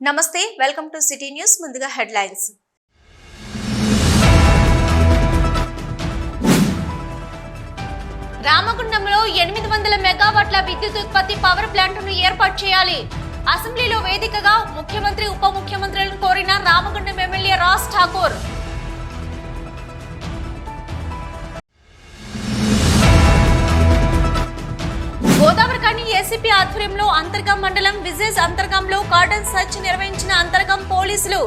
నమస్తే welcome to city news ముందుగా headlines రామగుండంలో 800 మెగావాట్ల విద్యుత్ ఉత్పత్తి పవర్ ప్లాంట్ను ఏర్పాటు చేయాలి. అసెంబ్లీలో వేదికగా ముఖ్యమంత్రి ఉప ముఖ్యమంత్రులను కోరిన రామగుండం ఎమ్మెల్యే రాజ్ ఠాకూర్. గోదావరిఖని ఏసీపీ ఆధ్వర్యంలో అంతర్గం మండలం విజేజ్ అంతర్గంలో కార్డన్ సర్చ్ నిర్వహించిన అంతర్గం పోలీసులు.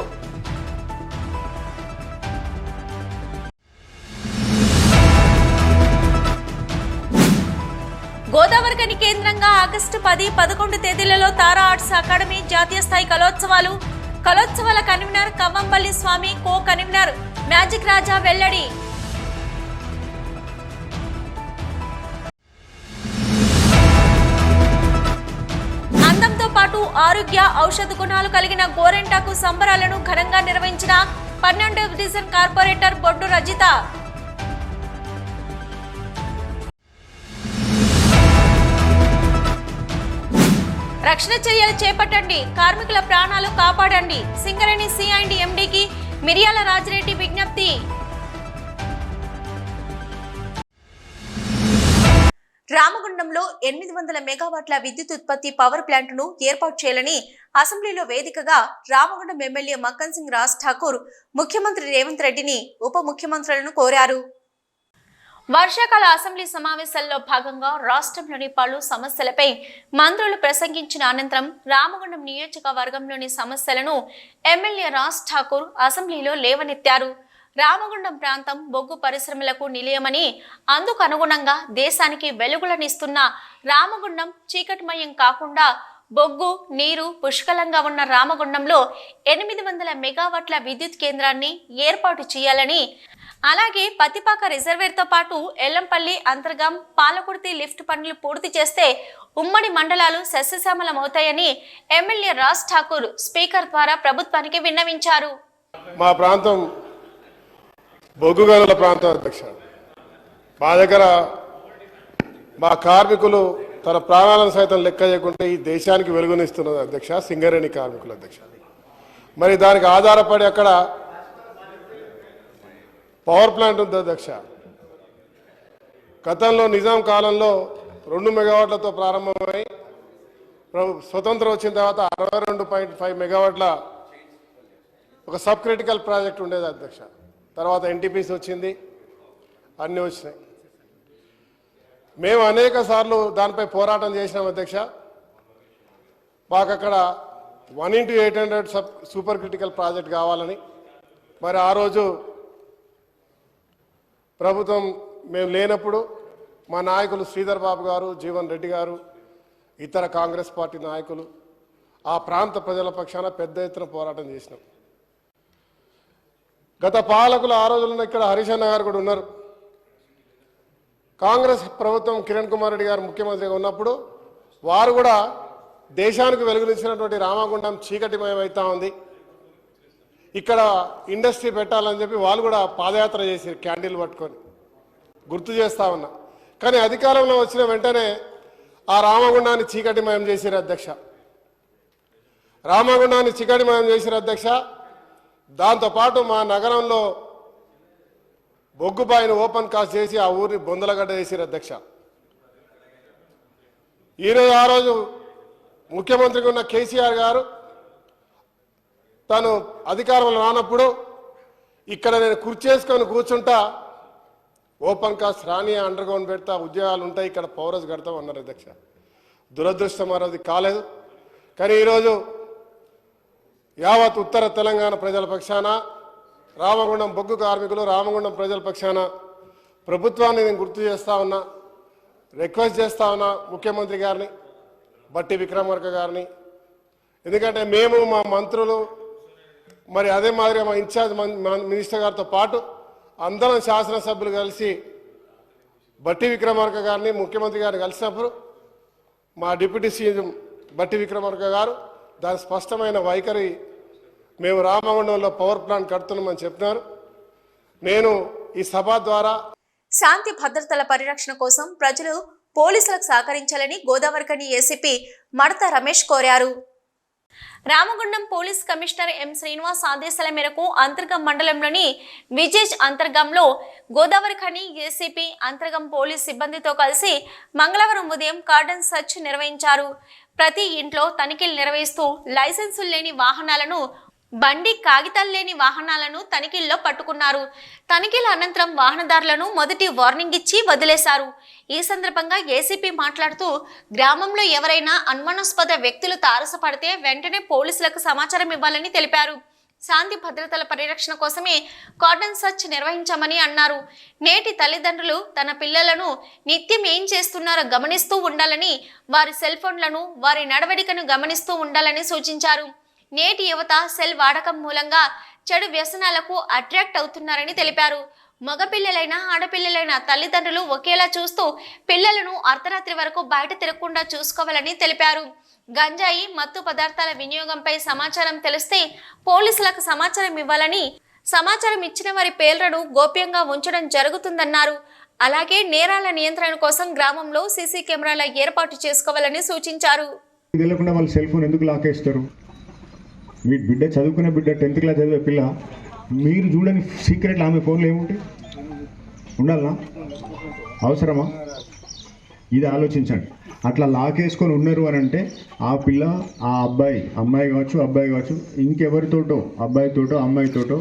గోదావరిఖని కేంద్రంగా ఆగస్టు 10, 11 తేదీలలో తారా ఆర్ట్స్ అకాడమీ జాతీయ స్థాయి కళోత్సవాల కన్వీనర్ కవ్వంపల్లి స్వామి, కో కన్వీనర్ మ్యాజిక్ రాజా వెల్లడి. అందంతో పాటు ఆరోగ్య ఔషధ గుణాలు కలిగిన గోరెంటాకు సంబరాలను ఘనంగా నిర్వహించిన 12వ డివిజన్ కార్పొరేటర్ బొడ్డు రజిత. రక్షణ చర్యలు చేపట్టండి, కార్మికుల ప్రాణాలు కాపాడండి. సింగరేణి సి&డి ఎండీకి మిరియాల రాజిరెడ్డి విజ్ఞప్తి. రామగుండంలో 800 మెగావాట్ల విద్యుత్ ఉత్పత్తి పవర్ ప్లాంట్ను ఏర్పాటు చేయాలని అసెంబ్లీలో వేదికగా రామగుండం ఎమ్మెల్యే మక్కన్ సింగ్ రాజ్ ఠాకూర్ ముఖ్యమంత్రి రేవంత్ రెడ్డిని ఉప ముఖ్యమంత్రులను కోరారు. వర్షాకాల అసెంబ్లీ సమావేశాల్లో భాగంగా రాష్ట్రంలోని పలు సమస్యలపై మంత్రులు ప్రసంగించిన అనంతరం రామగుండం నియోజకవర్గంలోని సమస్యలను ఎమ్మెల్యే రాజ్ ఠాకూర్ అసెంబ్లీలో లేవనెత్తారు. రామగుండం ప్రాంతం బొగ్గు పరిశ్రమలకు నిలయమని, అందుకు అనుగుణంగా దేశానికి వెలుగులనిస్తున్న రామగుండం చీకటిమయం కాకుండా బొగ్గు, నీరు పుష్కలంగా ఉన్న రామగుండంలో 800 మెగావాట్ల విద్యుత్ కేంద్రాన్ని ఏర్పాటు చేయాలని, అలాగే పత్తిపాక రిజర్వేర్తో పాటు ఎల్లంపల్లి, అంతర్గం, పాలకుర్తి లిఫ్ట్ పనులు పూర్తి చేస్తే ఉమ్మడి మండలాలు సస్యశ్యామలమవుతాయని ఎమ్మెల్యే రాజ్ ఠాకూర్ స్పీకర్ ద్వారా ప్రభుత్వానికి విన్నవించారు. మా ప్రాంతం బొగ్గు గనుల ప్రాంతం అధ్యక్ష. మా దగ్గర మా కార్మికులు తన ప్రాణాలను సైతం లెక్క చేయకుంటే ఈ దేశానికి వెలుగునిస్తున్నది అధ్యక్ష, సింగరేణి కార్మికులు అధ్యక్ష. మరి దానికి ఆధారపడి అక్కడ పవర్ ప్లాంట్ ఉంది అధ్యక్ష. గతంలో నిజాం కాలంలో 2 మెగావాట్లతో ప్రారంభమై స్వతంత్రం వచ్చిన తర్వాత 62.5 మెగావాట్ల ఒక సబ్ క్రిటికల్ ప్రాజెక్ట్ ఉండేది అధ్యక్ష. తర్వాత ఎన్టీపీసీ వచ్చింది, అన్నీ వచ్చినాయి. మేము అనేక సార్లు దానిపై పోరాటం చేసినాం అధ్యక్ష. మాకు అక్కడ 1x800 సూపర్ క్రిటికల్ ప్రాజెక్ట్ కావాలని. మరి ఆ రోజు ప్రభుత్వం మేము లేనప్పుడు మా నాయకులు శ్రీధర్ బాబు గారు, జీవన్ రెడ్డి గారు, ఇతర కాంగ్రెస్ పార్టీ నాయకులు ఆ ప్రాంత ప్రజల పక్షాన పెద్ద ఎత్తున పోరాటం చేసినాం. గత పాలకులు ఆ రోజుల్లో ఇక్కడ హరిశన్న గారు కూడా ఉన్నారు. కాంగ్రెస్ ప్రభుత్వం కిరణ్ కుమార్ రెడ్డి గారు ముఖ్యమంత్రిగా ఉన్నప్పుడు వారు కూడా దేశానికి వెలుగునిచ్చినటువంటి రామగుండం చీకటిమయమవుతా ఉంది, ఇక్కడ ఇండస్ట్రీ పెట్టాలని చెప్పి వాళ్ళు కూడా పాదయాత్ర చేసి క్యాండిల్ పట్టుకొని గుర్తు చేస్తా ఉన్నా. కానీ అధికారంలో వచ్చిన వెంటనే ఆ రామగుండాన్ని చీకటిమయం చేసిరు అధ్యక్ష. రామగుండాన్ని చీకటిమయం చేసిరు అధ్యక్ష. దాంతోపాటు మా నగరంలో బొగ్గుబాయిని ఓపెన్ కాస్ట్ చేసి ఆ ఊరిని బొందలగడ్డ చేసిరు అధ్యక్ష. ఈరోజు ఆ రోజు ముఖ్యమంత్రిగా ఉన్న కేసీఆర్ గారు తను అధికారంలో రానప్పుడు ఇక్కడ నేను కుర్చేసుకొని కూర్చుంటా, ఓపెన్ కాస్ట్ రాని, అండర్ గ్రౌండ్ పెడతా, ఉద్యోగాలు ఉంటాయి, ఇక్కడ పౌరస్ కడతాం అన్నారు అధ్యక్ష. దురదృష్టం అది కాలేదు. కానీ ఈరోజు యావత్ ఉత్తర తెలంగాణ ప్రజల పక్షాన, రామగుండం బొగ్గు కార్మికులు, రామగుండం ప్రజల పక్షాన ప్రభుత్వాన్ని నేను గుర్తు చేస్తా ఉన్నా, రిక్వెస్ట్ చేస్తా ఉన్నా ముఖ్యమంత్రి గారిని, బట్టి విక్రమార్క గారిని. ఎందుకంటే మేము మా మంత్రులు మరి అదే మాదిరిగా మా ఇన్ఛార్జ్ మినిస్టర్ గారితో పాటు అందరం శాసనసభ్యులు కలిసి బట్టి విక్రమార్క గారిని, ముఖ్యమంత్రి గారిని కలిసినప్పుడు మా డిప్యూటీ సీఎం బట్టి విక్రమార్క గారు దాని స్పష్టమైన వైఖరి, మేము రామగుండంలో పవర్ ప్లాంట్ కడుతున్నామని చెప్పినారు. నేను ఈ సభ ద్వారా శాంతి భద్రతల పరిరక్షణ కోసం ప్రజలు పోలీసులకు సహకరించాలని గోదావరిఖని ఏసీపీ మడత రమేష్ కోరారు. Ramagundam police commissioner M Srinivas ఆదేశాల మేరకు అంతర్గం మండలంలోని విజేజ్ అంతర్గంలో గోదావరి ఖని ఏసీపీ అంతర్గం పోలీస్ సిబ్బందితో కలిసి మంగళవారం ఉదయం కార్డన్ సర్చ్ నిర్వహించారు. ప్రతి ఇంట్లో తనిఖీలు నిర్వహిస్తూ లైసెన్సులు లేని వాహనాలను, బండి కాగితాలు లేని వాహనాలను తనిఖీల్లో పట్టుకున్నారు. తనిఖీల అనంతరం వాహనదారులను మొదటి వార్నింగ్ ఇచ్చి వదిలేశారు. ఈ సందర్భంగా ఏసీపీ మాట్లాడుతూ గ్రామంలో ఎవరైనా అనుమానాస్పద వ్యక్తులు తారసపడితే వెంటనే పోలీసులకు సమాచారం ఇవ్వాలని తెలిపారు. శాంతి భద్రతల పరిరక్షణ కోసమే కార్డన్ సర్చ్ నిర్వహించామని అన్నారు. నేటి తల్లిదండ్రులు తన పిల్లలను నిత్యం ఏం చేస్తున్నారో గమనిస్తూ ఉండాలని, వారి సెల్ ఫోన్లను, వారి నడవడికను గమనిస్తూ ఉండాలని సూచించారు. నేటి యువత సెల్ వాడకం మూలంగా చెడు వ్యసనాలకు అట్రాక్ట్ అవుతున్నారని తెలిపారు. మగపిల్లలైనా ఆడపిల్లలైనా తల్లిదండ్రులు ఒకేలా చూస్తూ పిల్లలను అర్ధరాత్రి వరకు బయట తిరగకుండా చూసుకోవాలని తెలిపారు. గంజాయి, మత్తు పదార్థాల వినియోగంపై సమాచారం తెలిస్తే పోలీసులకు సమాచారం ఇవ్వాలని, సమాచారం ఇచ్చిన వారి పేర్లను గోప్యంగా ఉంచడం జరుగుతుందన్నారు. అలాగే నేరాల నియంత్రణ కోసం గ్రామంలో సీసీ కెమెరాల ఏర్పాటు చేసుకోవాలని సూచించారు. తెలియకుండా వాళ్ళు సెల్ ఫోన్ ఎందుకు లాకేస్తారు? మీ బిడ్డ చదువుకునే బిడ్డ 10th క్లాస్ చదివే పిల్ల, మీరు చూడని సీక్రెట్లు ఆమె ఫోన్లో ఏముంటాయి? ఉండాలనా? అవసరమా? ఇది ఆలోచించండి. అట్లా లాకేసుకొని ఉన్నారు అని అంటే ఆ పిల్ల, ఆ అబ్బాయి, అమ్మాయి కావచ్చు, అబ్బాయి కావచ్చు, ఇంకెవరితోటో, అబ్బాయితోటో అమ్మాయితోటో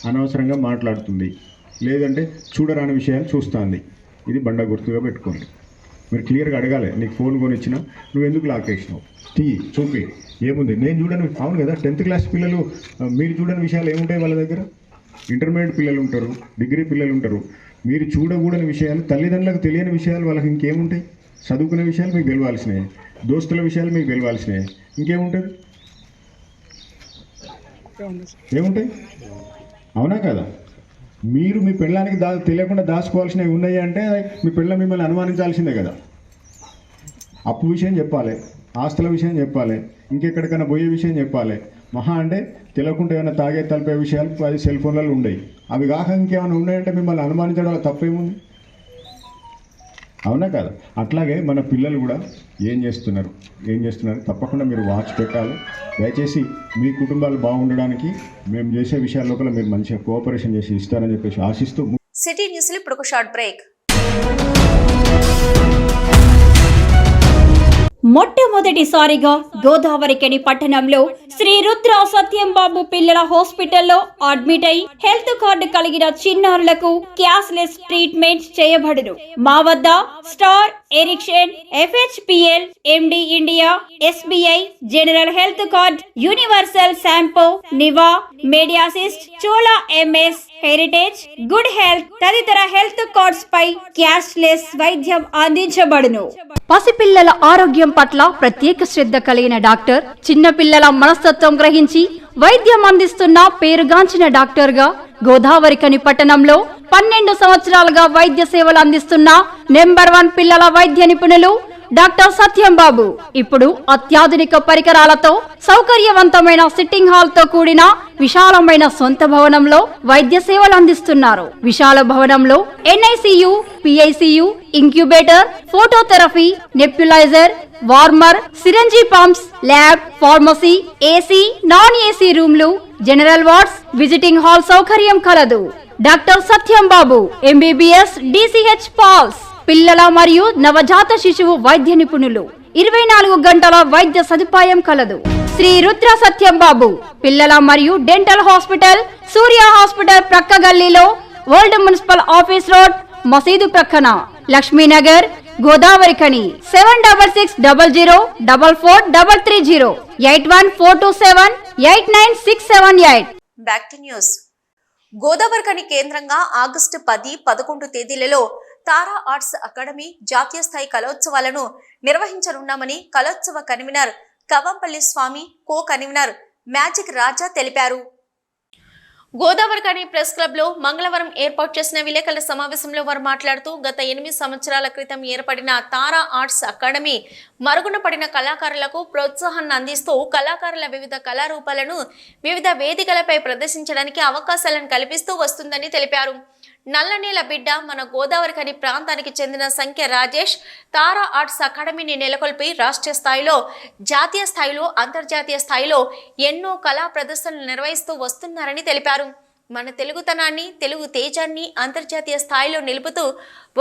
అనవసరంగా మాట్లాడుతుంది, లేదంటే చూడరాని విషయాలు చూస్తుంది. ఇది బండ గుర్తుగా పెట్టుకోండి. మీరు క్లియర్గా అడగాలి, నీకు ఫోన్ కొనిచ్చినా నువ్వు ఎందుకు లాకేసినావు, చూపి ఏముంది. నేను చూడని, అవును కదా, 10th క్లాస్ పిల్లలు మీరు చూడని విషయాలు ఏముంటాయి వాళ్ళ దగ్గర? ఇంటర్మీడియట్ పిల్లలు ఉంటారు, డిగ్రీ పిల్లలు ఉంటారు. మీరు చూడకూడని విషయాలు, తల్లిదండ్రులకు తెలియని విషయాలు వాళ్ళకి ఇంకేముంటాయి? చదువుకునే విషయాలు మీకు తెలియాల్సినవి, దోస్తుల విషయాలు మీకు తెలియాల్సినవి, ఇంకేముంటుంది? ఏముంటాయి? అవునా కదా? మీరు మీ పిల్లానికి తెలియకుండా దాచుకోవాల్సినవి ఉన్నాయి అంటే మీ పిల్ల మిమ్మల్ని అనుమానించాల్సిందే కదా. అప్పు విషయం చెప్పాలి, ఆస్తుల విషయం చెప్పాలి, ఇంకెక్కడికైనా పోయే విషయం చెప్పాలి. మహా అంటే తెలియకుండా ఏమైనా తాగే తలిపే విషయాలు 10 సెల్ ఫోన్లలో ఉండయి. అవి కాక ఇంకేమైనా ఉన్నాయంటే మిమ్మల్ని అనుమానించడం తప్పేముంది? అవునా కదా? అట్లాగే మన పిల్లలు కూడా ఏం చేస్తున్నారు తప్పకుండా మీరు వాచ్ పెట్టాలి. దయచేసి మీ కుటుంబాలు బాగుండడానికి మేము చేసే విషయాల లోపల మీరు మంచిగా కోఆపరేషన్ చేసి ఇస్తారని చెప్పేసి ఆశిస్తూ సిటీ న్యూస్లో ఇప్పుడు ఒక షార్ట్ బ్రేక్. మొట్టమొదటిసారిగా గోదావరికని పట్టణంలో శ్రీ రుద్ర సత్యంబాబు పిల్లల హాస్పిటల్లో అడ్మిట్ అయి హెల్త్ కార్డు కలిగిన చిన్నారులకు క్యాష్లెస్ ట్రీట్మెంట్ చేయబడును. మా వద్ద Star, Ericson, FHPL, MD India, SBI, general health card, Universal Sompo, Niva, Medi Assist, Chola MS, Heritage, good health తదితర హెల్త్ కార్డ్స్ పై క్యాష్లెస్ వైద్యం అందించబడును. పసిపిల్లల ఆరోగ్యం పట్ల ప్రత్యేక శ్రద్ధ కలిగిన డాక్టర్, చిన్న పిల్లల మనస్తత్వం గ్రహించి వైద్యం అందిస్తున్న పేరుగాంచిన డాక్టర్ గా గోదావరికని పట్టణంలో 12 సంవత్సరాలుగా వైద్య సేవలు అందిస్తున్న నంబర్ 1 పిల్లల వైద్య నిపుణులు డాక్టర్ సత్యంబాబు ఇప్పుడు అత్యాధునిక పరికరాలతో సౌకర్యవంతమైన సిట్టింగ్ హాల్ తో కూడిన విశాలమైన సొంత భవనంలో వైద్య సేవలు అందిస్తున్నారు. విశాల భవనంలో NICU, PICU, incubator, phototherapy, nebulizer, warmer, syringe pumps, lab, pharmacy, AC, non AC రూమ్లు, జనరల్ వార్డ్స్, విజిటింగ్ హాల్ సౌకర్యం కలదు. Doctor Satyambabu MBBS, DCH PALS, పిల్లల మరియు నవజాత శిశువు వైద్య నిపుణులు, 24 గంటల వైద్య సదుపాయం కలదు. శ్రీ రుద్ర సత్యంబాబు పిల్లల మరియు డెంటల్ హాస్పిటల్, సూర్య హాస్పిటల్ ప్రక్క గల్లీలో, ఓల్డ్ మున్సిపల్ ఆఫీస్ రోడ్, మసీదు ప్రక్కన, Lakshmi Nagar, Godavarikhani. 7600044330 8142789678. Back to news. Godavarikhani కేంద్రంగా ఆగస్టు 10, 11 తేదీలలో తారా ఆర్ట్స్ అకాడమీ జాతీయ స్థాయి కళోత్సవాలను నిర్వహించనున్నామని కళోత్సవ కన్వీనర్ కవంపల్లి స్వామి, కో కన్వీనర్ మ్యాజిక్ రాజా తెలిపారు. గోదావరికని ప్రెస్ క్లబ్ లో మంగళవారం ఏర్పాటు చేసిన విలేకరుల సమావేశంలో వారు మాట్లాడుతూ గత 8 సంవత్సరాల క్రితం ఏర్పడిన తారా ఆర్ట్స్ అకాడమీ మరుగున పడిన కళాకారులకు ప్రోత్సాహాన్ని అందిస్తూ కళాకారుల వివిధ కళారూపాలను వివిధ వేదికలపై ప్రదర్శించడానికి అవకాశాలను కల్పిస్తూ వస్తుందని తెలిపారు. నల్లనేల బిడ్డ మన గోదావరి ఖని ప్రాంతానికి చెందిన సంఖ్య రాజేష్ తారా ఆర్ట్స్ అకాడమీని నెలకొల్పి రాష్ట్రీయ స్థాయిలో, జాతీయ స్థాయిలో, అంతర్జాతీయ స్థాయిలో ఎన్నో కళా ప్రదర్శనలు నిర్వహిస్తూ వస్తున్నారని తెలిపారు. మన తెలుగుతనాన్ని, తెలుగు తేజాన్ని అంతర్జాతీయ స్థాయిలో నిలుపుతూ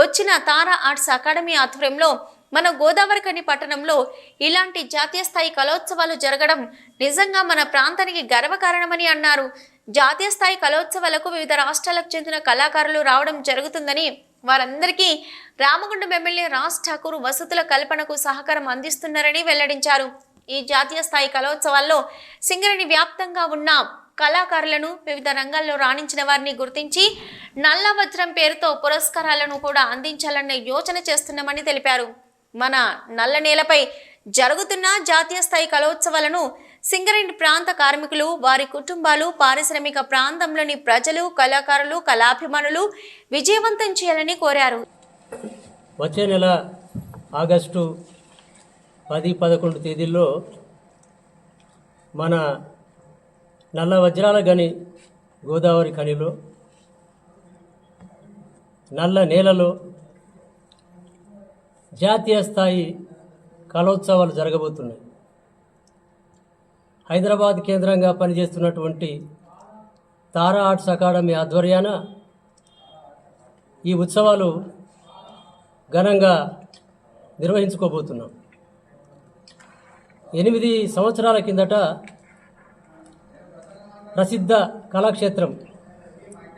వచ్చిన తారా ఆర్ట్స్ అకాడమీ ఆధ్వర్యంలో మన గోదావరి ఖని పట్టణంలో ఇలాంటి జాతీయ స్థాయి కళోత్సవాలు జరగడం నిజంగా మన ప్రాంతానికి గర్వకారణమని అన్నారు. జాతీయ స్థాయి కళోత్సవాలకు వివిధ రాష్ట్రాలకు చెందిన కళాకారులు రావడం జరుగుతుందని, వారందరికీ రామగుండం ఎమ్మెల్యే రాజ్ ఠాకూర్ వసతుల కల్పనకు సహకారం అందిస్తున్నారని వెల్లడించారు. ఈ జాతీయ స్థాయి కళోత్సవాల్లో సింగరేణి వ్యాప్తంగా ఉన్న కళాకారులను, వివిధ రంగాల్లో రాణించిన వారిని గుర్తించి నల్ల వజ్రం పేరుతో పురస్కారాలను కూడా అందించాలన్న యోచన చేస్తున్నామని తెలిపారు. మన నల్ల నేలపై జరుగుతున్న జాతీయ స్థాయి కళోత్సవాలను సింగరేణి ప్రాంత కార్మికులు, వారి కుటుంబాలు, పారిశ్రామిక ప్రాంతంలోని ప్రజలు, కళాకారులు, కళాభిమానులు విజయవంతం చేయాలని కోరారు. వచ్చే నెల ఆగస్టు 10-11 తేదీల్లో మన నల్ల వజ్రాల గని గోదావరి ఖనిలో నల్ల నేలలో జాతీయ స్థాయి కళోత్సవాలు జరగబోతున్నాయి. హైదరాబాద్ కేంద్రంగా పనిచేస్తున్నటువంటి తారా ఆర్ట్స్ అకాడమీ ఆధ్వర్యాన ఈ ఉత్సవాలు ఘనంగా నిర్వహించుకోబోతున్నాం. 8 సంవత్సరాల కిందట ప్రసిద్ధ కళాక్షేత్రం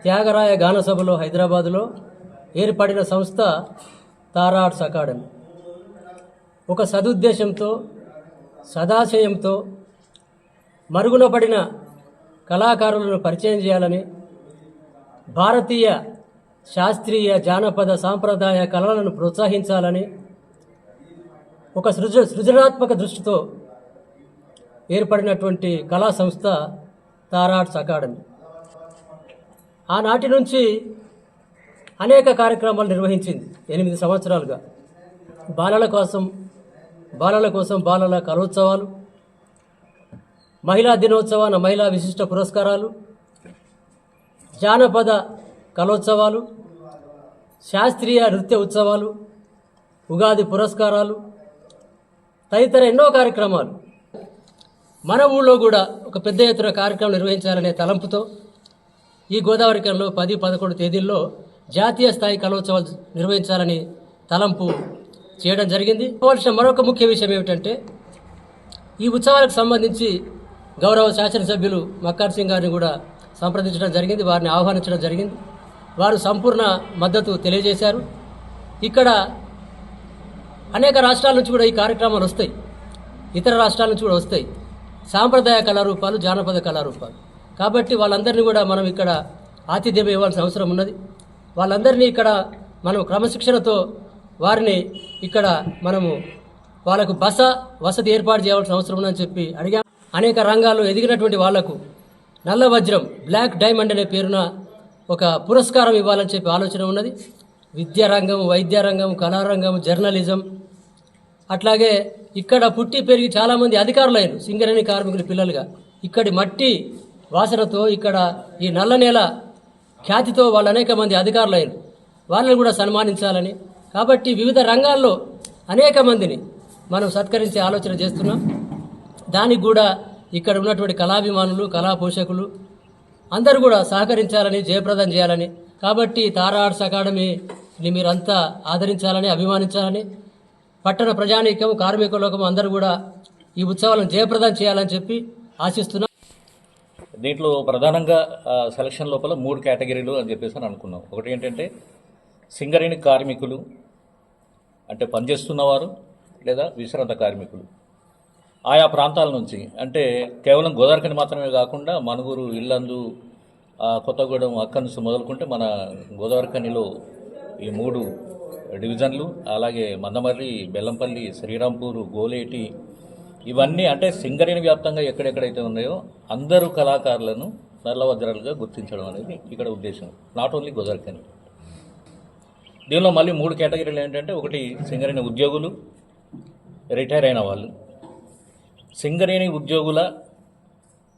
త్యాగరాయ గానసభలో హైదరాబాదులో ఏర్పడిన సంస్థ తారా ఆర్ట్స్ అకాడమీ. ఒక సదుద్దేశంతో, సదాశయంతో మరుగున పడిన కళాకారులను పరిచయం చేయాలని, భారతీయ శాస్త్రీయ, జానపద, సాంప్రదాయ కళలను ప్రోత్సహించాలని ఒక సృజనాత్మక దృష్టితో ఏర్పడినటువంటి కళా సంస్థ తారా ఆర్ట్స్ అకాడమీ. ఆనాటి నుంచి అనేక కార్యక్రమాలు నిర్వహించింది 8 సంవత్సరాలుగా. బాలల కోసం బాలల కళోత్సవాలు, మహిళా దినోత్సవాన మహిళా విశిష్ట పురస్కారాలు, జానపద కళోత్సవాలు, శాస్త్రీయ నృత్య ఉత్సవాలు, ఉగాది పురస్కారాలు, తదితర ఎన్నో కార్యక్రమాలు. మన ఊళ్ళో కూడా ఒక పెద్ద ఎత్తున కార్యక్రమం నిర్వహించాలనే తలంపుతో ఈ గోదావరి ఖనిలో 10-11 తేదీల్లో జాతీయ స్థాయి కళోత్సవాలు నిర్వహించాలని తలంపు చేయడం జరిగింది. కావాల్సిన మరొక ముఖ్య విషయం ఏమిటంటే, ఈ ఉత్సవాలకు సంబంధించి గౌరవ శాసనసభ్యులు మక్కార్ సింగ్ గారిని కూడా సంప్రదించడం జరిగింది, వారిని ఆహ్వానించడం జరిగింది. వారు సంపూర్ణ మద్దతు తెలియజేశారు. ఇక్కడ అనేక రాష్ట్రాల నుంచి కూడా ఈ కార్యక్రమాలు వస్తాయి, ఇతర రాష్ట్రాల నుంచి కూడా వస్తాయి, సాంప్రదాయ కళారూపాలు, జానపద కళారూపాలు. కాబట్టి వాళ్ళందరినీ కూడా మనం ఇక్కడ ఆతిథ్యం ఇవ్వాల్సిన అవసరం ఉన్నది. వాళ్ళందరినీ ఇక్కడ మనం క్రమశిక్షణతో వారిని ఇక్కడ మనము వాళ్ళకు వసతి ఏర్పాటు చేయాల్సిన అవసరం ఉందని చెప్పి అడిగాం. అనేక రంగాల్లో ఎదిగినటువంటి వాళ్లకు నల్ల వజ్రం, బ్లాక్ డైమండ్ అనే పేరున ఒక పురస్కారం ఇవ్వాలని చెప్పి ఆలోచన ఉన్నది. విద్యారంగం, వైద్యరంగం, కళారంగం, జర్నలిజం, అట్లాగే ఇక్కడ పుట్టి పెరిగి చాలామంది అధికారులైన సింగరేణి కార్మికుల పిల్లలుగా ఇక్కడి మట్టి వాసనతో, ఇక్కడ ఈ నల్ల నేల ఖ్యాతితో వాళ్ళు అనేక మంది అధికారులైన వాళ్ళని కూడా సన్మానించాలని, కాబట్టి వివిధ రంగాల్లో అనేక మందిని మనం సత్కరించే ఆలోచన చేస్తున్నాం. దానికి కూడా ఇక్కడ ఉన్నటువంటి కళాభిమానులు, కళా పోషకులు అందరూ కూడా సహకరించాలని, జయప్రదం చేయాలని, కాబట్టి తారా ఆర్ట్స్ అకాడమీని మీరంతా ఆదరించాలని, అభిమానించాలని, పట్టణ ప్రజానీకం, కార్మిక లోకం అందరూ కూడా ఈ ఉత్సవాలను జయప్రదం చేయాలని చెప్పి ఆశిస్తున్నాం. దీంట్లో ప్రధానంగా సెలక్షన్ లోపల 3 కేటగిరీలు అని చెప్పేసి అని అనుకున్నాం. ఒకటి ఏంటంటే సింగరేణి కార్మికులు, అంటే పనిచేస్తున్నవారు లేదా విశ్రాంత కార్మికులు ఆయా ప్రాంతాల నుంచి, అంటే కేవలం గోదావరి ఖని మాత్రమే కాకుండా మనుగురు, ఇల్లందు, కొత్తగూడెం, అక్కడి మొదలుకుంటే మన గోదావరి ఖనిలో ఈ 3 డివిజన్లు, అలాగే మందమర్రి, బెల్లంపల్లి, శ్రీరాంపూర్, గోలేటి, ఇవన్నీ అంటే సింగరేణి వ్యాప్తంగా ఎక్కడెక్కడైతే ఉన్నాయో అందరూ కళాకారులను నల్ల వజ్రాలుగా గుర్తించడం అనేది ఇక్కడ ఉద్దేశం. Not only Godavarikhani. దీనిలో మళ్ళీ 3 కేటగిరీలు ఏంటంటే, ఒకటి సింగరేణి ఉద్యోగులు, రిటైర్ అయిన వాళ్ళు, సింగరేణి ఉద్యోగుల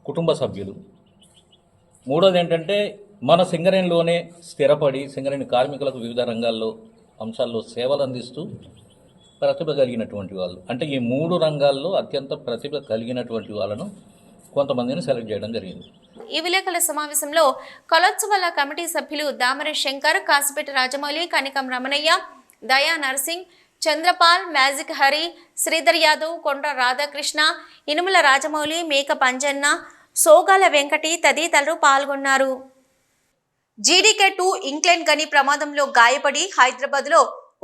కుటుంబ సభ్యులు, మూడోది ఏంటంటే మన సింగరేణిలోనే స్థిరపడి సింగరేణి కార్మికులకు వివిధ రంగాల్లో అంశాల్లో సేవలు అందిస్తూ ప్రతిభ కలిగినటువంటి వాళ్ళు, అంటే ఈ 3 రంగాల్లో అత్యంత ప్రతిభ కలిగినటువంటి వాళ్ళను కొంతమందిని సెలెక్ట్ చేయడం జరిగింది. ఈ విలేకరుల సమావేశంలో కళోత్సవాల కమిటీ సభ్యులు దామరి శంకర్, కాసిపేట రాజమౌళి, కనికం రమణయ్య, దయా నర్సింగ్, చంద్రపాల్, మ్యాజిక్ హరి, శ్రీధర్ యాదవ్, కొండ్ర రాధాకృష్ణ, ఇనుముల రాజమౌళి, మేక పంజన్న, సోగాల వెంకటి తదితరులు పాల్గొన్నారు. GDK2 ఇంక్లైన్ గని ప్రమాదంలో గాయపడి హైదరాబాద్లో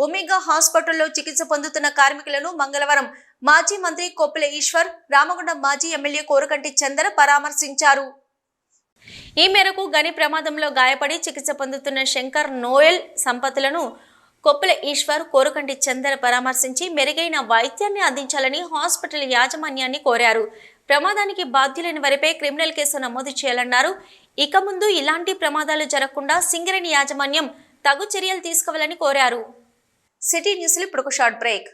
ఒమేగా హాస్పిటల్లో చికిత్స పొందుతున్న కార్మికులను మంగళవారం మాజీ మంత్రి కొప్పుల ఈశ్వర్, రామగుండం మాజీ ఎమ్మెల్యే కోరకంటి చందర్ పరామర్శించారు. ఈ మేరకు గని ప్రమాదంలో గాయపడి చికిత్స పొందుతున్న శంకర్, నోయల్ సంపత్తులను కొప్పుల ఈశ్వర్, కోరకంటి చందర్ పరామర్శించి మెరుగైన వైద్యాన్ని అందించాలని హాస్పిటల్ యాజమాన్యాన్ని కోరారు. ప్రమాదానికి బాధ్యులైన వారిపై క్రిమినల్ కేసు నమోదు చేయాలన్నారు. ఇక ముందు ఇలాంటి ప్రమాదాలు జరగకుండా సింగరేణి యాజమాన్యం తగు చర్యలు తీసుకోవాలని కోరారు. సిటీ న్యూస్లో ఇప్పుడు ఒక షార్ట్ బ్రేక్.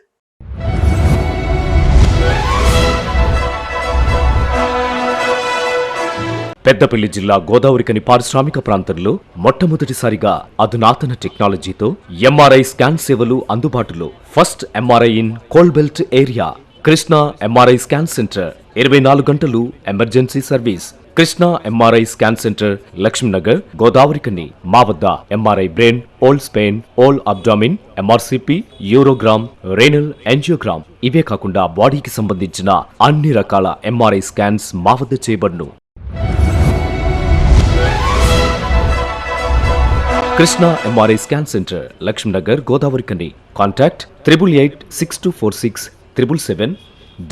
పెద్దపల్లి జిల్లా గోదావరికని పారిశ్రామిక ప్రాంతంలో మొట్టమొదటిసారిగా అధునాతన టెక్నాలజీతో ఎంఆర్ఐ స్కాన్ సేవలు అందుబాటులో. First MRI in coal belt area. Krishna MRI scan center 24 గంటలు emergency service. Krishna MRI scan centre, Lakshmi Nagar, Godavarikhani. మా వద్ద MRI brain, whole spine, whole abdomen, MRCP, urogram, renal angiogram, ఇవే కాకుండా బాడీకి సంబంధించిన అన్ని రకాల ఎంఆర్ఐ స్కాన్స్ మా వద్ద చేయబడును. Krishna MRI scan centre, Lakshmi Nagar, Godavarikhani. Contact 888646 777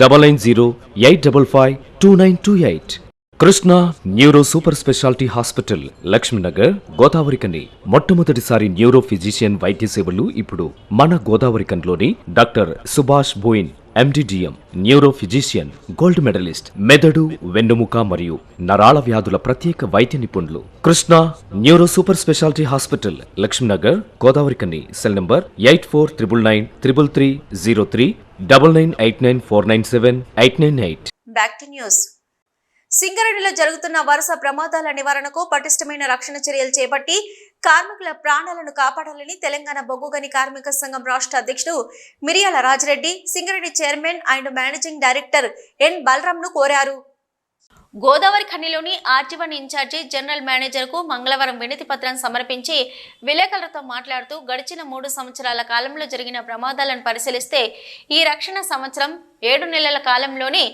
990 855 2928. Krishna neuro super speciality hospital, Laxminagar, Godavarikhani. మొట్టమొదటిసారి న్యూరో ఫిజిషియన్ వైద్య సేవలు ఇప్పుడు మన గోదావరికన్లోని doctor Subhash Boin, MDDM, neuro physician, gold medallist, మెదడు, వెన్నుముక మరియు నరాల వ్యాధుల ప్రత్యేక వైద్య నిపుణులు. Krishna neuro super speciality hospital, Laxminagar, Godavarikhani. Cell number 8499 333 03 9989 497 898. Back to news. సింగరేణిలో జరుగుతున్న వరుస ప్రమాదాల నివారణకు పటిష్టమైన రక్షణ చర్యలు చేపట్టి కార్మికుల ప్రాణాలను కాపాడాలని తెలంగాణ బొగ్గుగని కార్మిక సంఘం రాష్ట్ర అధ్యక్షుడు Miriyala Rajireddy, Singareni chairman and managing director N బలరాంను కోరారు. గోదావరి ఖనిలోని ఆర్జీవన్ ఇన్ఛార్జి జనరల్ మేనేజర్ కు మంగళవారం వినతి పత్రం సమర్పించి విలేకరులతో మాట్లాడుతూ గడిచిన 3 సంవత్సరాల కాలంలో జరిగిన ప్రమాదాలను పరిశీలిస్తే ఈ రక్షణ సంవత్సరం 7 నెలల కాలంలోనే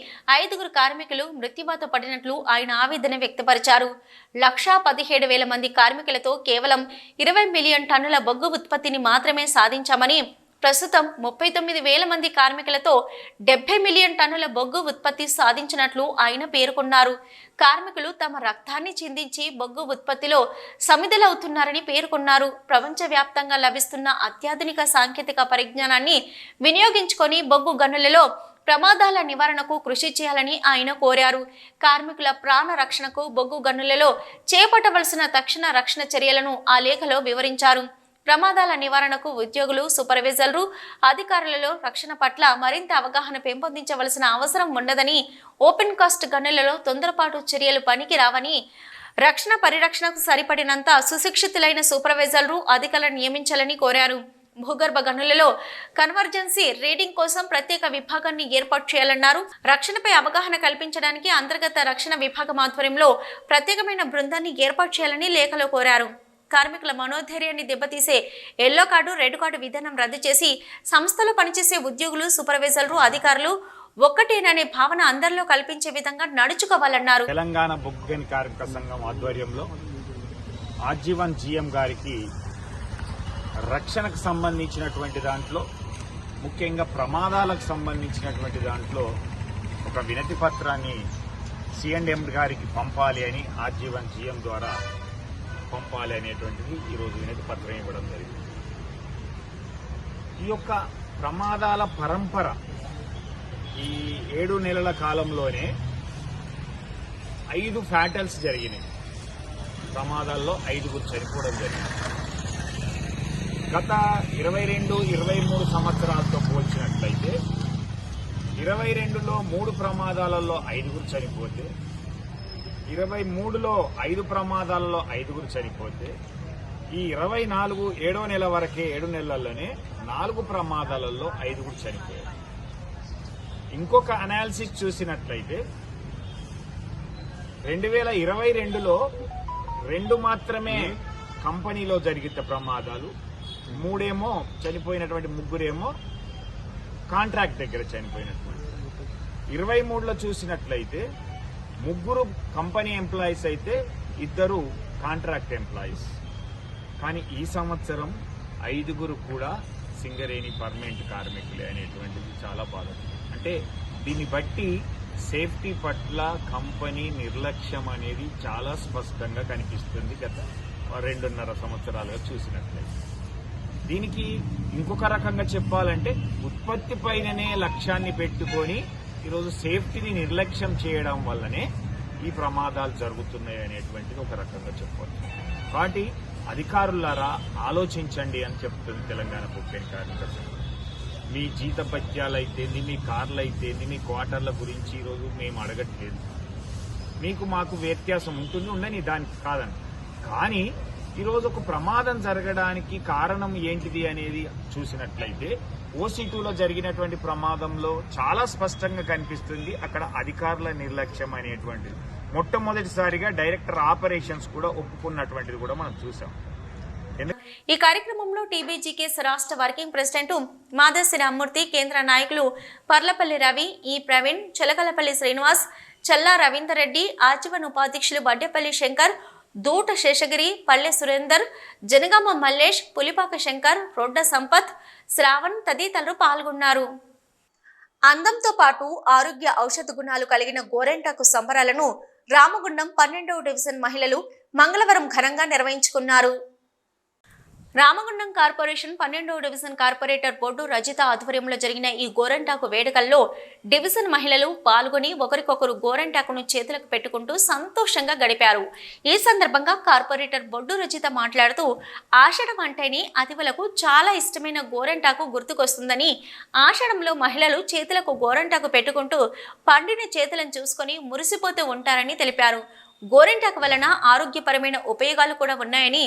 5 కార్మికులు మృత్యువాత పడినట్లు ఆయన ఆవేదన వ్యక్తపరిచారు. 1,17,000 మంది కార్మికులతో కేవలం 20 మిలియన్ టన్నుల బొగ్గు ఉత్పత్తిని మాత్రమే సాధించామని, ప్రస్తుతం 39,000 మంది కార్మికులతో 70 మిలియన్ టన్నుల బొగ్గు ఉత్పత్తి సాధించినట్లు ఆయన పేర్కొన్నారు. కార్మికులు తమ రక్తాన్ని చిందించి బొగ్గు ఉత్పత్తిలో సమిధలవుతున్నారని పేర్కొన్నారు. ప్రపంచవ్యాప్తంగా లభిస్తున్న అత్యాధునిక సాంకేతిక పరిజ్ఞానాన్ని వినియోగించుకొని బొగ్గు గనులలో ప్రమాదాల నివారణకు కృషి చేయాలని ఆయన కోరారు. కార్మికుల ప్రాణ రక్షణకు బొగ్గు గనులలో చేపట్టవలసిన తక్షణ రక్షణ చర్యలను ఆ లేఖలో వివరించారు. ప్రమాదాల నివారణకు ఉద్యోగులు, సూపర్వైజర్లు, అధికారులలో రక్షణ పట్ల మరింత అవగాహన పెంపొందించవలసిన అవసరం ఉండదని, ఓపెన్ కాస్ట్ గనులలో తొందరపాటు చర్యలు పనికి రావని, రక్షణ పరిరక్షణకు సరిపడినంత సుశిక్షితులైన సూపర్వైజర్లు, అధికారులను నియమించాలని కోరారు. భూగర్భ గనులలో కన్వర్జెన్సీ రీడింగ్ కోసం ప్రత్యేక విభాగాన్ని ఏర్పాటు చేయాలన్నారు. రక్షణపై అవగాహన కల్పించడానికి అంతర్గత రక్షణ విభాగం ఆధ్వర్యంలో ప్రత్యేకమైన బృందాన్ని ఏర్పాటు చేయాలని లేఖలో కోరారు. కార్మికుల మనోధైర్యాన్ని దెబ్బతీసే ఎల్లో కార్డు, రెడ్ కార్డు విధానం రద్దు చేసి సంస్థలో పనిచేసే ఉద్యోగులు, సూపర్వైజర్లు, అధికారులు ఒక్కటేననే భావన అందరిలో కల్పించే విధంగా నడుచుకోవాలన్నారు. తెలంగాణ బొగ్గుగని కార్మిక సంఘం ఆధ్వర్యంలో ఆర్జీవన్ GM గారికి రక్షణకు సంబంధించినటువంటి దాంట్లో, ముఖ్యంగా ప్రమాదాలకు సంబంధించినటువంటి దాంట్లో ఒక వినతి పత్రాన్ని C&M గారికి పంపాలి అని ఆర్జీవన్ GM ద్వారా పంపాలి అనేటువంటిది ఈరోజు వినతి పత్రం ఇవ్వడం జరిగింది. ఈ యొక్క ప్రమాదాల పరంపర ఈ 7 నెలల కాలంలోనే 5 ఫ్యాటల్స్ జరిగినాయి. ప్రమాదాల్లో 5 చనిపోవడం జరిగింది. గత 22-23 సంవత్సరాలతో పోల్చినట్లయితే 22లో 3 ప్రమాదాలలో 5 చనిపోతే 23లో 5 ప్రమాదాలలో 5గురు చనిపోతే ఈ 24 7వ నెల వరకే 7 నెలల్లోనే 4 ప్రమాదాలలో 5గురు చనిపోయారు. ఇంకొక అనాలిసిస్ చూసినట్లయితే 2022లో 2 మాత్రమే కంపెనీలో జరిగిన ప్రమాదాలు, 3 ఏమో చనిపోయినటువంటి 3 ఏమో కాంట్రాక్ట్ దగ్గర చనిపోయినటువంటి. 23లో చూసినట్లయితే 3 కంపెనీ ఎంప్లాయీస్ అయితే 2 కాంట్రాక్ట్ ఎంప్లాయీస్. కానీ ఈ సంవత్సరం 5గురు కూడా సింగరేణి పర్మనెంట్ కార్మికులే అనేటువంటిది చాలా బాధ. అంటే దీన్ని బట్టి సేఫ్టీ పట్ల కంపెనీ నిర్లక్ష్యం అనేది చాలా స్పష్టంగా కనిపిస్తుంది గత 2.5 సంవత్సరాలుగా చూసినట్లయితే. దీనికి ఇంకొక రకంగా చెప్పాలంటే ఉత్పత్తి పైననే లక్ష్యాన్ని పెట్టుకొని ఈరోజు సేఫ్టీని నిర్లక్ష్యం చేయడం వల్లనే ఈ ప్రమాదాలు జరుగుతున్నాయి అనేటువంటిది ఒక రకంగా చెప్పవచ్చు. కాబట్టి అధికారులారా ఆలోచించండి అని చెప్తుంది తెలంగాణ బొగ్గు కార్మిక సంఘం. మీ జీతభత్యాలైతేంది, మీ కార్లైతేంది, మీ క్వార్టర్ల గురించి ఈరోజు మేము అడగట్లేదు. మీకు మాకు వ్యత్యాసం ఉంటుంది, ఉండని దానికి కాదని. కానీ ఈరోజు ఒక ప్రమాదం జరగడానికి కారణం ఏంటిది అనేది చూసినట్లయితే OC2లో జరిగినటువంటి ప్రమాదంలో చాలా స్పష్టంగా కనిపిస్తుంది అక్కడ అధికారుల నిర్లక్ష్యం అనేటువంటిది. మొట్టమొదటిసారిగా డైరెక్టర్ ఆపరేషన్స్ కూడా ఒప్పుకున్నటువంటిది కూడా మనం చూసాం. ఈ కార్యక్రమంలో టీబీజీకేఎస్ రాష్ట్ర వర్కింగ్ ప్రెసిడెంట్ మాదసి రామ్మూర్తి, కేంద్ర నాయకులు పర్లపల్లి రవి, ఈ ప్రవీణ్, చెలకలపల్లి శ్రీనివాస్, చల్లా రవీందర్ రెడ్డి, ఆజీవన్ ఉపాధ్యక్షులు బడ్డేపల్లి శంకర్, దూట శేషగిరి, పల్లె సురేందర్, జనగామ మల్లేష్, పులిపాక శంకర్, రొడ్డ సంపత్, శ్రావణ్ తదితరులు పాల్గొన్నారు. అందంతో పాటు ఆరోగ్య ఔషధ గుణాలు కలిగిన గోరెంటాకు సంబరాలను రామగుండం 12వ డివిజన్ మహిళలు మంగళవారం ఘనంగా నిర్వహించుకున్నారు. రామగుండం కార్పొరేషన్ 12వ డివిజన్ కార్పొరేటర్ బొడ్డు రజిత ఆధ్వర్యంలో జరిగిన ఈ గోరెంటాకు వేడుకల్లో డివిజన్ మహిళలు పాల్గొని ఒకరికొకరు గోరెంటాకును చేతులకు పెట్టుకుంటూ సంతోషంగా గడిపారు. ఈ సందర్భంగా కార్పొరేటర్ బొడ్డు రజిత మాట్లాడుతూ ఆషాఢం అంటేనే అతివలకు చాలా ఇష్టమైన గోరెంటాకు గుర్తుకొస్తుందని, ఆషాఢంలో మహిళలు చేతులకు గోరెంటాకు పెట్టుకుంటూ పండిన చేతులను చూసుకొని మురిసిపోతూ ఉంటారని తెలిపారు. గోరెంటాకు వలన ఆరోగ్యపరమైన ఉపయోగాలు కూడా ఉన్నాయని,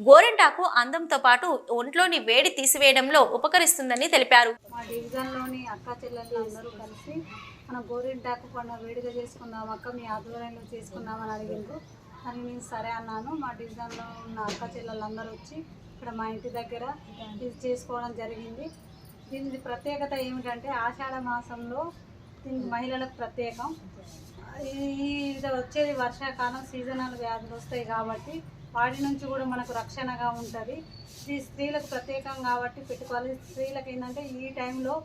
గోరెంటాకు అందంతో పాటు ఒంట్లోని వేడి తీసివేయడంలో ఉపకరిస్తుందని తెలిపారు. మా డివిజన్లోని అక్క చెల్లెళ్ళు అందరూ కలిసి మనం గోరెంటాకు పండుగ వేడిగా చేసుకుందాం అక్క, మీ ఆధ్వర్యంలో చేసుకుందామని అడిగిండ్రు. అని నేను సరే అన్నాను. మా డివిజన్లో ఉన్న అక్క చెల్లెళ్ళందరూ వచ్చి ఇక్కడ మా ఇంటి దగ్గర ఇది చేసుకోవడం జరిగింది. దీని ప్రత్యేకత ఏమిటంటే ఆషాఢ మాసంలో దీనికి మహిళలకు ప్రత్యేకం. ఇది వచ్చేది వర్షాకాలం, సీజనల్ వ్యాధులు వస్తాయి కాబట్టి వాటి నుంచి కూడా మనకు రక్షణగా ఉంటుంది. ఇది స్త్రీలకు ప్రత్యేకం కాబట్టి పెట్టుకోవాలి. స్త్రీలకు ఏంటంటే ఈ టైంలో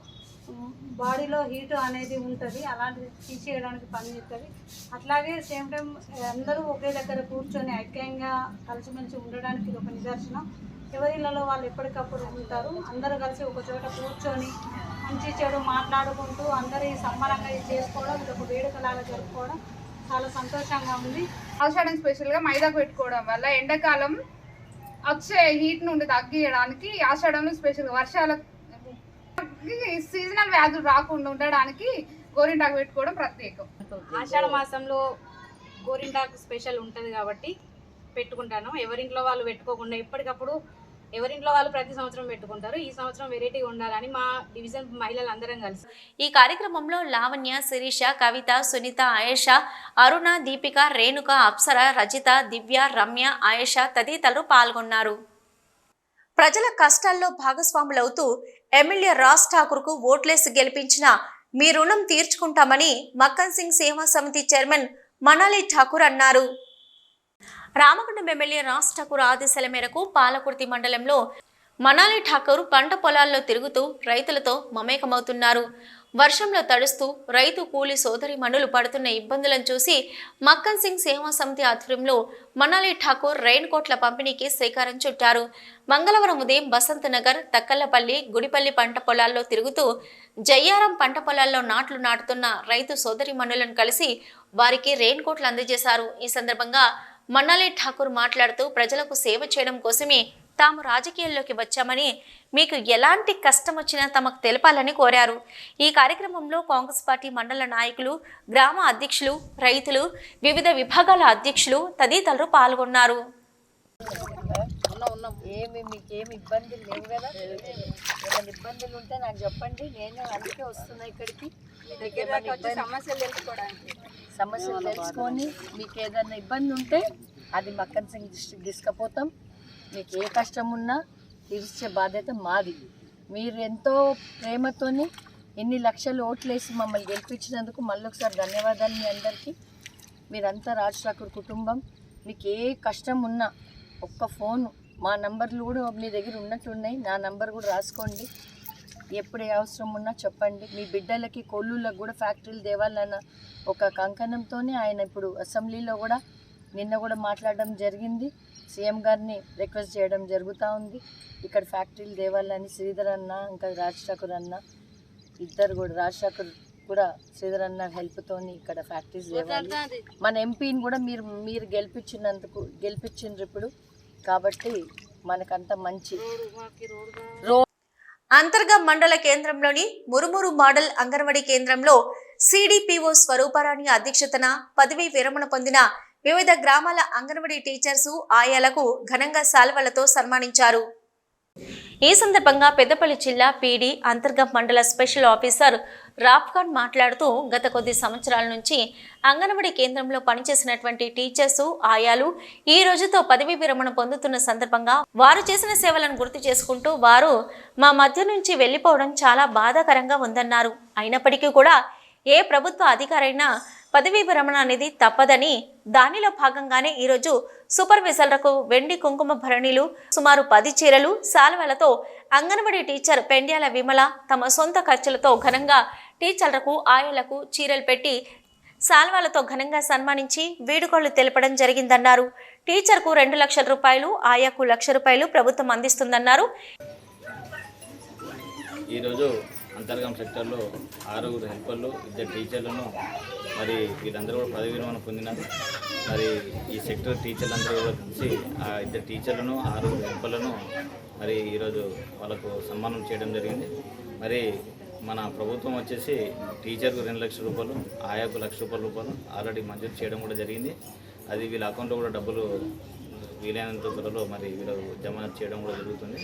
బాడీలో హీట్ అనేది ఉంటుంది, అలాంటిది తీసేయడానికి పనిచేస్తుంది. అట్లాగే సేమ్ టైం అందరూ ఒకే దగ్గర కూర్చొని ఐక్యంగా కలిసిమెలిసి ఉండడానికి ఇది ఒక నిదర్శనం. ఎవరిళ్ళలో వాళ్ళు ఎప్పటికప్పుడు ఉంటారు, అందరూ కలిసి ఒక చోట కూర్చొని మంచి చెడు మాట్లాడుకుంటూ అందరూ సంబరంగా ఇది చేసుకోవడం, ఇది ఒక వేడుకలాగా జరుపుకోవడం చాలా సంతోషంగా ఉంది. ఆషాఢం స్పెషల్గా మైదాకు పెట్టుకోవడం వల్ల ఎండాకాలం వచ్చే హీట్ నుండి తగ్గించడానికి, ఆషాఢంలో స్పెషల్గా వర్షాల సీజనల్ వ్యాధులు రాకుండా ఉండడానికి గోరింటాకు పెట్టుకోవడం ప్రత్యేకం. ఆషాఢ మాసంలో గోరింటాకు స్పెషల్ ఉంటుంది కాబట్టి పెట్టుకుంటాను. ఎవరింట్లో వాళ్ళు పెట్టుకోకుండా ఎప్పటికప్పుడు ఎవరింట్లో వాళ్ళు ప్రతి సంవత్సరం పెట్టుకుంటారు. ఈ సంవత్సరం వెరైటీగా ఉండాలని మా డివిజన్ మహిళలు అందరం కలిసి. ఈ కార్యక్రమంలో లావణ్య, శిరీష, కవిత, సునీత, ఆయేషా, అరుణ, దీపిక, రేణుక, అప్సర, రజిత, దివ్య, రమ్య, ఆయేషా తదితరులు పాల్గొన్నారు. ప్రజల కష్టాల్లో భాగస్వాములవుతూ ఎమ్మెల్యే రాజ్ ఠాకూర్కు ఓట్లేసి గెలిపించిన మీ రుణం తీర్చుకుంటామని మక్కన్ సింగ్ సేవా సమితి చైర్మన్ మనాలి ఠాకూర్ అన్నారు. రామగుండం ఎమ్మెల్యే రాజ్ ఠాకూర్ ఆదేశాల మేరకు పాలకుర్తి మండలంలో మనాలి ఠాకూర్ పంట పొలాల్లో తిరుగుతూ రైతులతో మమేకమవుతున్నారు. వర్షంలో తడుస్తూ రైతు కూలి సోదరి మనులు పడుతున్న ఇబ్బందులను చూసి మక్కన్ సింగ్ సేవా సమితి ఆధ్వర్యంలో మనాలి ఠాకూర్ రెయిన్ కోట్ల పంపిణీకి శ్రీకారం చుట్టారు. మంగళవారం ఉదయం బసంత్ నగర్, తక్కల్లపల్లి, గుడిపల్లి పంట పొలాల్లో తిరుగుతూ జయ్యారం పంట పొలాల్లో నాట్లు నాటుతున్న రైతు సోదరి మనులను కలిసి వారికి రెయిన్ కోట్లు అందజేశారు. ఈ సందర్భంగా మనాలి ఠాకూర్ మాట్లాడుతూ ప్రజలకు సేవ చేయడం కోసమే తాము రాజకీయాల్లోకి వచ్చామని మీకు ఎలాంటి కష్టం వచ్చినా తమకు తెలపాలని కోరారు. ఈ కార్యక్రమంలో కాంగ్రెస్ పార్టీ మండల నాయకులు, గ్రామ అధ్యక్షులు, రైతులు, వివిధ విభాగాల అధ్యక్షులు తదితరులు పాల్గొన్నారు. మీకేమి ఇబ్బందులు లేవు కదా? ఏమైనా ఇబ్బందులు ఉంటే నాకు చెప్పండి, నేను అందుకే వస్తున్నా ఇక్కడికి. సమస్యలు తెలుసుకొని మీకు ఏదైనా ఇబ్బంది ఉంటే అది మక్కన్ సింగ్ డిస్ట్రిక్ట్ తీసుకుపోతాం. మీకు ఏ కష్టం ఉన్నా తీర్చే బాధ్యత మాది. మీరు ఎంతో ప్రేమతోని ఎన్ని లక్షలు ఓట్లేసి మమ్మల్ని గెలిపించినందుకు మళ్ళొకసారి ధన్యవాదాలు మీ అందరికీ. మీరంతా రాజ్ ఠాకూర్ కుటుంబం. మీకు ఏ కష్టం ఉన్నా ఒక్క ఫోను, మా నంబర్లు కూడా మీ దగ్గర ఉన్నట్టున్నాయి, నా నంబర్ కూడా రాసుకోండి. ఎప్పుడు ఏ అవసరం ఉన్నా చెప్పండి. మీ బిడ్డలకి కొల్లులకు కూడా ఫ్యాక్టరీలు తేవాలన్న ఒక కంకణంతోనే ఆయన ఇప్పుడు అసెంబ్లీలో కూడా నిన్న కూడా మాట్లాడడం జరిగింది. సీఎం గారిని రిక్వెస్ట్ చేయడం జరుగుతూ ఉంది. ఇక్కడ ఫ్యాక్టరీలు తేవాలని శ్రీధర్ అన్న ఇంకా రాజ్ ఠాకూర్ అన్న ఇద్దరు కూడా, రాజ్ ఠాకూర్ కూడా శ్రీధర్ అన్న హెల్ప్తోని ఇక్కడ ఫ్యాక్టరీస్ తేవాలి. మన ఎంపీని కూడా మీరు గెలిపించిండ్రు ఇప్పుడు, కాబట్టి మనకంత మంచి అంతర్గం మండల కేంద్రంలోని మురుమురు మోడల్ అంగన్వాడీ కేంద్రంలో సిడిపిఓ స్వరూపారాణి అధ్యక్షతన పదవీ విరమణ పొందిన వివిధ గ్రామాల అంగన్వాడీ టీచర్స్, ఆయాలకు ఘనంగా శాల్వలతో సన్మానించారు. ఈ సందర్భంగా పెద్దపల్లి జిల్లా పీడీ అంతర్గం మండల స్పెషల్ ఆఫీసర్ రాఫ్ఖాన్ మాట్లాడుతూ గత కొద్ది సంవత్సరాల నుంచి అంగన్వాడీ కేంద్రంలో పనిచేసినటువంటి టీచర్స్, ఆయాలు ఈ రోజుతో పదవీ విరమణ పొందుతున్న సందర్భంగా వారు చేసిన సేవలను గుర్తు చేసుకుంటూ వారు మా మధ్య నుంచి వెళ్లిపోవడం చాలా బాధాకరంగా ఉందన్నారు. అయినప్పటికీ కూడా ఏ ప్రభుత్వ అధికారైనా పదవీ విరమణ అనేది తప్పదని, దానిలో భాగంగానే ఈరోజు సూపర్వైజర్లకు వెండి కుంకుమ భరణిలు, సుమారు 10 చీరలు, శాలువలతో అంగన్వాడీ టీచర్ పెండ్యాల విమల తమ సొంత ఖర్చులతో ఘనంగా టీచర్లకు, ఆయాలకు చీరలు పెట్టి శాల్వాలతో ఘనంగా సన్మానించి వీడుకోళ్లు తెలపడం జరిగిందన్నారు. టీచర్కు 2 లక్షల రూపాయలు, ఆయాకు 1 లక్ష రూపాయలు ప్రభుత్వం అందిస్తుందన్నారు. ఈరోజు అంతర్గం సెక్టర్లో 6 హెల్పర్లు, 2 టీచర్లను మరి వీళ్ళందరూ కూడా పదవి విరమణ పొందినారు. మరి ఈ సెక్టర్ టీచర్లందరూ కూడా కలిసి ఆ 2 టీచర్లను, 6 హెల్పర్లను మరి ఈరోజు వాళ్ళకు సన్మానం చేయడం జరిగింది. మరి మన ప్రభుత్వం వచ్చేసి టీచర్కు 2 లక్షల రూపాయలు, ఆయాకు 1 లక్ష రూపాయలు ఆల్రెడీ మంజూరు చేయడం కూడా జరిగింది. అది వీళ్ళ అకౌంట్లో కూడా డబ్బులు వీలైనంత త్వరలో మరి వీళ్ళకు జమ చేయడం కూడా జరుగుతుంది.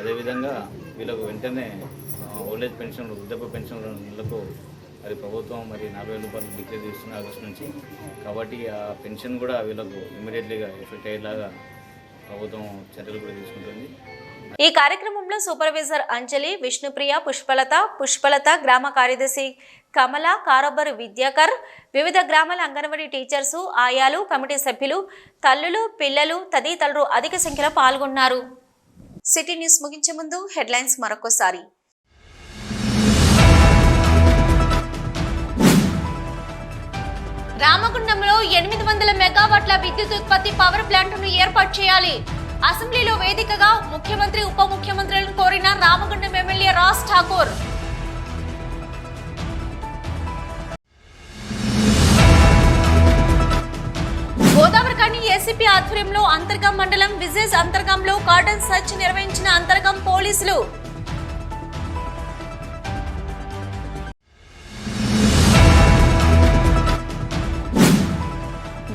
అదేవిధంగా వీళ్ళకు వెంటనే ఓల్డేజ్ పెన్షన్, వృద్ధాప్య పెన్షన్లకు మరి ప్రభుత్వం మరి 40,000 రూపాయలు డిక్లేర్ చేస్తున్న ఆగస్టు నుంచి. కాబట్టి ఆ పెన్షన్ కూడా వీళ్ళకు ఇమీడియట్లీగా ఎఫెక్ట్ అయ్యేలాగా ప్రభుత్వం చర్యలు కూడా తీసుకుంటుంది. ఈ కార్యక్రమంలో సూపర్వైజర్ అంజలి, విష్ణుప్రియ, పుష్పలత, గ్రామ కార్యదర్శి కమల, కారోబర్ విద్యాకర్, వివిధ గ్రామాల అంగన్వాడీ టీచర్స్, ఆయాలు, కమిటీ సభ్యులు, తల్లులు, పిల్లలు తదితరులు అధిక సంఖ్యలో పాల్గొన్నారు. సిటీ న్యూస్ ముగించే ముందు హెడ్లైన్స్ మరొకసారి. రామగుండంలో 800 మెగావాట్ల విద్యుత్ ఉత్పత్తి పవర్ ప్లాంట్ను ఏర్పాటు చేయాలి. అసెంబ్లీలో వేదికగా ముఖ్యమంత్రి, ఉప ముఖ్యమంత్రులను కోరిన రామగుండం ఎమ్మెల్యే రాజ్ ఠాకూర్. గోదావరికని ఏసీపీ ఆధ్వర్యంలో అంతర్గం మండలం విజేజ్ అంతర్గంలో కార్డన్ సర్చ్ నిర్వహించిన అంతర్గం పోలీసులు.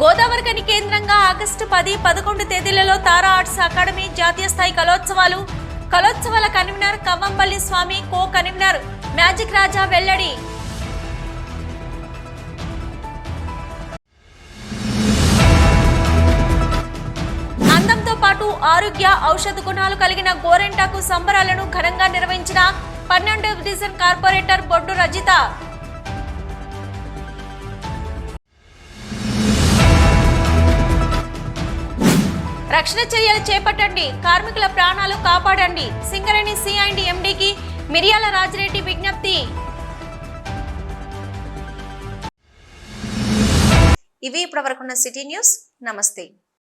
గోదావరికని కేంద్రంగా ఆగస్టు 10, 11 తేదీలలో తారా ఆర్ట్స్ అకాడమీ జాతీయ స్థాయి కలోత్సవాల కన్వీనర్ కవ్వంపల్లి స్వామి, కో కన్వీనర్ మ్యాజిక్ రాజా వెల్లడి. అందంతో పాటు ఆరోగ్య, ఔషధ గుణాలు కలిగిన గోరెంటాకు సంబరాలను ఘనంగా నిర్వహించిన 12వ డివిజన్ కార్పొరేటర్ బొడ్డు రజిత. రక్షణ చర్యలు చేపట్టండి, కార్మికుల ప్రాణాలు కాపాడండి. సింగరేణి C&MDకి మిరియాల రాజిరెడ్డి విజ్ఞప్తి. ఇవి ఇప్పటివరకున్న సిటీ న్యూస్. నమస్తే.